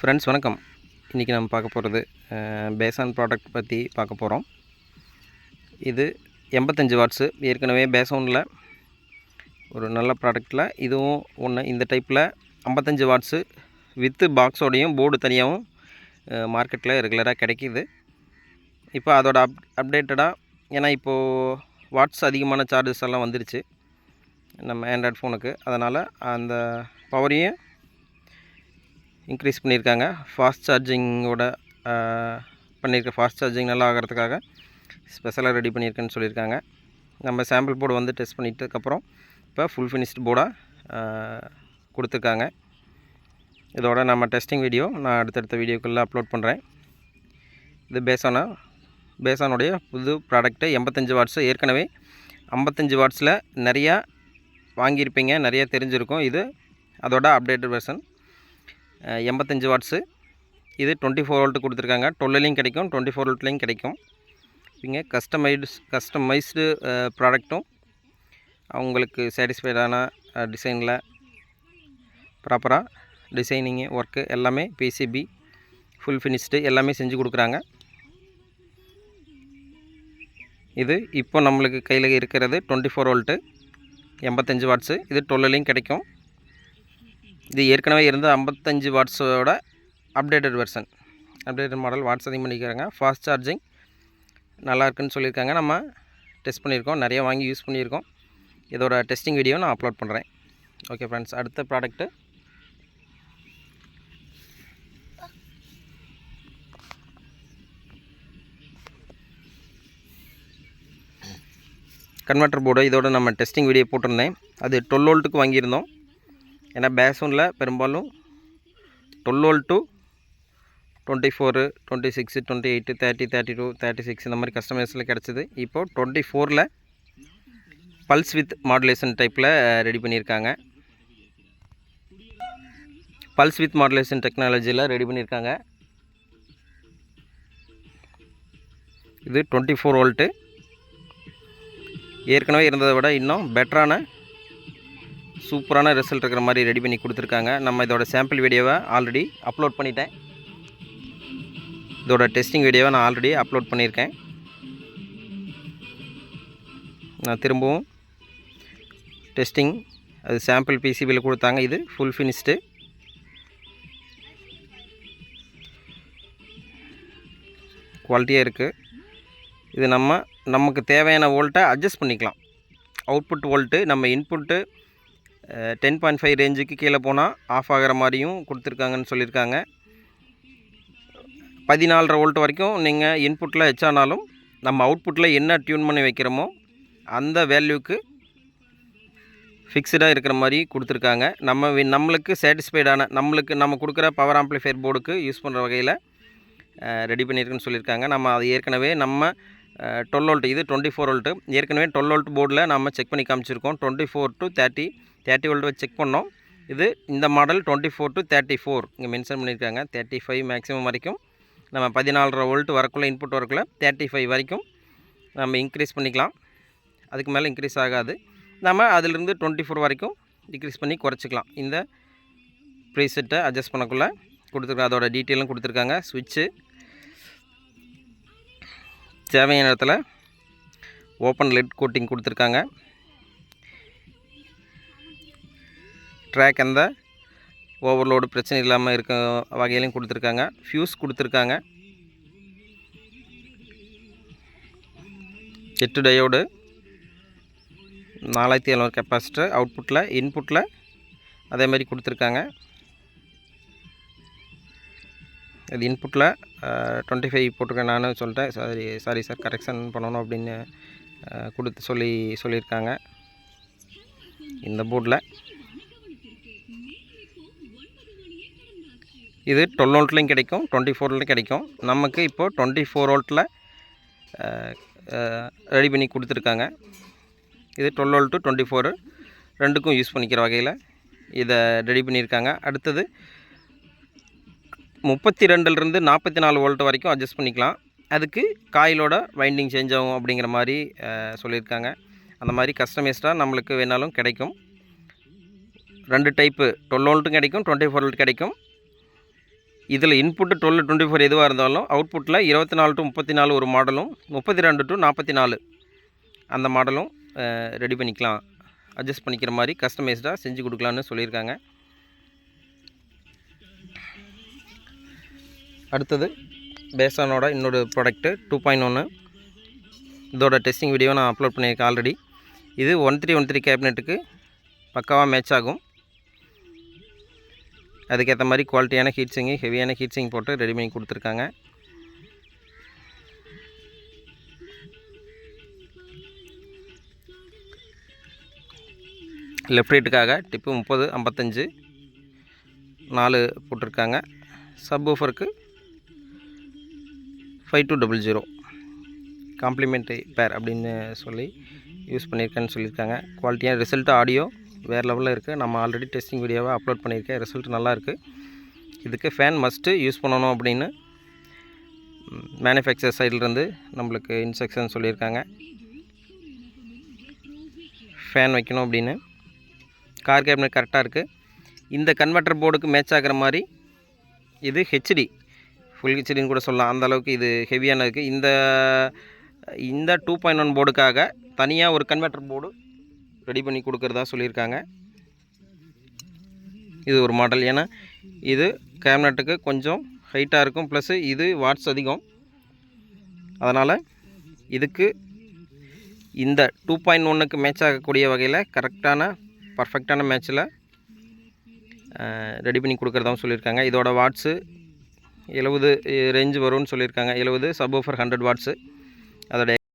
Friends வணக்கம். இன்றைக்கி நம்ம பார்க்க போகிறது பேசான் ப்ராடக்ட் பற்றி பார்க்க போகிறோம். இது 85 வாட்ஸு. ஏற்கனவே பேசானில் ஒரு நல்ல ப்ராடக்டில் இதுவும் ஒன்று. இந்த டைப்பில் 55 வாட்ஸு வித்து பாக்ஸோடையும் போர்டு தனியாகவும் மார்க்கெட்டில் ரெகுலராக கிடைக்கிது. இப்போ அதோட அப்டேட்டடாக, ஏன்னா இப்போது வாட்ஸ் அதிகமான சார்ஜஸ் எல்லாம் வந்துருச்சு நம்ம ஆண்ட்ராய்ட் ஃபோனுக்கு. அதனால் அந்த பவரையும் இன்க்ரீஸ் பண்ணியிருக்காங்க. ஃபாஸ்ட் சார்ஜிங்கோட ஃபாஸ்ட் சார்ஜிங் நல்லா ஆகிறதுக்காக ஸ்பெஷலாக ரெடி பண்ணியிருக்கேன்னு சொல்லியிருக்காங்க. நம்ம சாம்பிள் போர்டு வந்து டெஸ்ட் பண்ணிட்டதுக்கப்புறம் இப்போ ஃபுல் ஃபினிஷ்டு போர்டாக கொடுத்துருக்காங்க. இதோட நம்ம டெஸ்டிங் வீடியோ நான் அடுத்தடுத்த வீடியோக்குள்ளே அப்லோட் பண்ணுறேன். இது பேசானுடைய புது ப்ராடக்ட்டு 85 வாட்ஸு. ஏற்கனவே 55 வாட்ஸில் நிறையா வாங்கியிருப்பீங்க, நிறையா தெரிஞ்சிருக்கும். இது அதோட அப்டேட்டட் வெர்ஷன் 85 வாட்ஸு. இது 24 வோல்ட்டு கொடுத்துருக்காங்க. 12லையும் கிடைக்கும், 24 வோல்ட்லேயும் கிடைக்கும். இங்கே கஸ்டமைஸ்டு ப்ராடக்ட்டும் அவங்களுக்கு சாட்டிஸ்ஃபைடான டிசைனில் ப்ராப்பராக டிசைனிங்கு ஒர்க்கு எல்லாமே பிசிபி ஃபுல் ஃபினிஷ்டு எல்லாமே செஞ்சு கொடுக்குறாங்க. இது இப்போ நம்மளுக்கு கையில் இருக்கிறது 24 வோல்ட்டு 85 வாட்ஸு. இது 12லையும் கிடைக்கும். இது ஏற்கனவே இருந்த 55 வாட்ஸோட updated version, updated model. Watts அதிகம் பண்ணிக்கிறாங்க. ஃபாஸ்ட் சார்ஜிங் நல்லா இருக்குன்னு சொல்லியிருக்காங்க. நம்ம டெஸ்ட் பண்ணியிருக்கோம், நிறைய வாங்கி யூஸ் பண்ணியிருக்கோம். இதோட டெஸ்டிங் வீடியோ நான் அப்லோட் பண்ணுறேன். ஓகே ஃப்ரெண்ட்ஸ், அடுத்த ப்ராடக்ட்டு கன்வெர்ட்டர் போர்டு. இதோட நம்ம டெஸ்டிங் வீடியோ போட்டிருந்தேன். அது 12 வோல்ட்டுக்கு வாங்கியிருந்தோம். ஏன்னா பேசனில் பெரும்பாலும் 12 வோல்ட் டு 24, 26, 28, 30, 32, 36 இந்த மாதிரி கஸ்டமைஸில் கிடச்சிது. இப்போது 24ல் பல்ஸ் வித் மாடுலேஷன் டைப்பில் ரெடி பண்ணியிருக்காங்க. பல்ஸ் வித் மாடுலேஷன் டெக்னாலஜியில் ரெடி பண்ணியிருக்காங்க. இது 24 வோல்ட்டு. ஏற்கனவே இருந்ததை விட இன்னும் பெட்டரான சூப்பரான ரிசல்ட் இருக்கிற மாதிரி ரெடி பண்ணி கொடுத்துருக்காங்க. நம்ம இதோட சாம்பிள் வீடியோவை ஆல்ரெடி அப்லோட் பண்ணிட்டேன். இதோட டெஸ்டிங் வீடியோவை நான் ஆல்ரெடி அப்லோட் பண்ணியிருக்கேன். நான் திரும்பவும் டெஸ்டிங் அது சாம்பிள் பிசிபியில் கொடுத்தாங்க. இது ஃபுல் ஃபினிஷ்டு. குவாலிட்டியாக இருக்குது. இது நமக்கு தேவையான வோல்ட்டை அட்ஜஸ்ட் பண்ணிக்கலாம். அவுட்புட் வோல்ட்டு நம்ம இன்புட்டு 10.5 ரேஞ்சுக்கு கீழே போனால் ஆஃப் ஆகிற மாதிரியும் கொடுத்துருக்காங்கன்னு சொல்லியிருக்காங்க. 14.5 வோல்ட் வரைக்கும் நீங்கள் இன்புட்டில் வச்சானாலும் நம்ம அவுட்புட்டில் என்ன டியூன் பண்ணி வைக்கிறோமோ அந்த வேல்யூக்கு ஃபிக்ஸ்டாக இருக்கிற மாதிரி கொடுத்துருக்காங்க. நம்மளுக்கு சாட்டிஸ்ஃபைடான நம்ம கொடுக்குற பவர் ஆம்ப்ளிஃபையர் போர்டுக்கு யூஸ் பண்ணுற வகையில் ரெடி பண்ணியிருக்குன்னு சொல்லியிருக்காங்க. நம்ம அது ஏற்கனவே 12 வோல்ட், இது 24 வோல்ட்டு. ஏற்கனவே 12 வோல்ட் போர்டில் நம்ம செக் பண்ணி காமிச்சிருக்கோம். 24 to 30 வோல்ட் வச்சு செக் பண்ணோம். இது இந்த மாடல் 24 to 34 இங்கே மென்ஷன் பண்ணியிருக்காங்க. 35 மேக்ஸிமம் வரைக்கும் நம்ம 14.5 வோல்ட் வரக்குள்ளே இன்புட் வரக்குள்ளே 35 வரைக்கும் நம்ம இன்க்ரீஸ் பண்ணிக்கலாம். அதுக்கு மேலே இன்க்ரீஸ் ஆகாது. நம்ம அதிலிருந்து 24 வரைக்கும் டிக்ரீஸ் பண்ணி குறைச்சிக்கலாம். இந்த ப்ரீசெட்டை அட்ஜஸ்ட் பண்ணக்குள்ளே கொடுத்துருக்காங்க. அதோட டீட்டெயிலும் கொடுத்துருக்காங்க. ஸ்விட்ச்சு தேவையான இடத்துல ஓப்பன் லெட் கோட்டிங் கொடுத்துருக்காங்க. ட்ராக் அந்த ஓவர்லோடு பிரச்சனை இல்லாமல் இருக்க வகையிலையும் கொடுத்துருக்காங்க. ஃபியூஸ் கொடுத்துருக்காங்க. 8 டயோடு, 4700 கெப்பாசிட்டர். அவுட்புட்டில் இன்புட்டில் அதே மாதிரி கொடுத்துருக்காங்க. இது இன்புட்டில் 25 போட்டிருக்கேன். நான் சொல்லிட்டேன். சாரி சார், கரெக்ஷன் பண்ணணும் அப்படின்னு சொல்லியிருக்காங்க. இந்த போர்டில் இது 12 வோல்ட்லையும் கிடைக்கும், 24 வோல்ட்லையும் கிடைக்கும். நமக்கு இப்போது 24 வோல்ட்டில் ரெடி பண்ணி கொடுத்துருக்காங்க. இது 12 வோல்ட் 24 ரெண்டுக்கும் யூஸ் பண்ணிக்கிற வகையில் இதை ரெடி பண்ணியிருக்காங்க. அடுத்தது 32லேருந்து 44 வோல்ட் வரைக்கும் அட்ஜஸ்ட் பண்ணிக்கலாம். அதுக்கு காயிலோட வைண்டிங் சேஞ்ச் ஆகும் அப்படிங்கிற மாதிரி சொல்லியிருக்காங்க. அந்த மாதிரி கஸ்டமைஸ்டாக நம்மளுக்கு வேணாலும் கிடைக்கும். 2 டைப்பு 12 வோல்ட்டும் கிடைக்கும், 24 வோல்ட் கிடைக்கும். இதில் இன்புட்டு 12-24 எதுவாக இருந்தாலும் அவுட்புட்டில் 24 to 34 ஒரு மாடலும் 32 to 44 அந்த மாடலும் ரெடி பண்ணிக்கலாம், அட்ஜஸ்ட் பண்ணிக்கிற மாதிரி கஸ்டமைஸ்டாக செஞ்சு கொடுக்கலான்னு சொல்லியிருக்காங்க. அடுத்தது பேசானோட இன்னொரு ப்ராடக்ட்டு 2.1. இதோட டெஸ்டிங் வீடியோ நான் அப்லோட் பண்ணியிருக்கேன் ஆல்ரெடி. இது 1313 கேபினெட்டுக்கு பக்காவாக மேட்ச் ஆகும். அதுக்கேற்ற மாதிரி குவாலிட்டியான ஹீட்ஸிங்கு, ஹெவியான ஹீட்ஸிங் போட்டு ரெடி பண்ணி கொடுத்துருக்காங்க. லெஃப்ட் ரைட்டுக்காக டிப்பு 30 55 4 போட்டிருக்காங்க. சப் ஊஃபருக்கு 5200 காம்ப்ளிமெண்ட்ரி பேர் அப்படின்னு சொல்லி யூஸ் பண்ணியிருக்கேன்னு சொல்லியிருக்காங்க. குவாலிட்டியாக ரிசல்ட் ஆடியோ வேறு லெவலில் இருக்குது. நம்ம ஆல்ரெடி டெஸ்டிங் வீடியோவை அப்லோட் பண்ணியிருக்கேன். ரிசல்ட் நல்லாயிருக்கு. இதுக்கு ஃபேன் மஸ்ட்டு யூஸ் பண்ணணும் அப்படின்னு மேனுஃபேக்சர் சைட்லேருந்து நம்மளுக்கு இன்ஸ்ட்ரக்ஷன் சொல்லியிருக்காங்க. ஃபேன் வைக்கணும் அப்படின்னு கார் கேபினட் கரெக்டாக இருக்குது. இந்த கன்வெர்ட்டர் போர்டுக்கு மேட்ச் ஆகிற மாதிரி இது ஹெச்டி ஃபுல் ஹெச்டின்னு கூட சொல்லலாம், அந்தளவுக்கு இது ஹெவியான இருக்குது. இந்த 2.1 போர்டுக்காக தனியாக ஒரு கன்வெர்ட்டர் போர்டு ரெடி பண்ணி கொடுக்குறதா சொல்லியிருக்காங்க. இது ஒரு மாடல், ஏன்னா இது கேபினட்டுக்கு கொஞ்சம் ஹைட்டாக இருக்கும், ப்ளஸ்ஸு இது வாட்ஸ் அதிகம். அதனால் இதுக்கு இந்த 2.1க்கு மேட்ச் ஆகக்கூடிய வகையில் கரெக்டான பர்ஃபெக்டான மேட்சில் ரெடி பண்ணி கொடுக்குறதாகவும் சொல்லியிருக்காங்க. இதோட வாட்ஸு 70 ரேஞ்சு வரும்னு சொல்லியிருக்காங்க. 70 சப் ஊஃபர் 100 வாட்ஸு. அதோட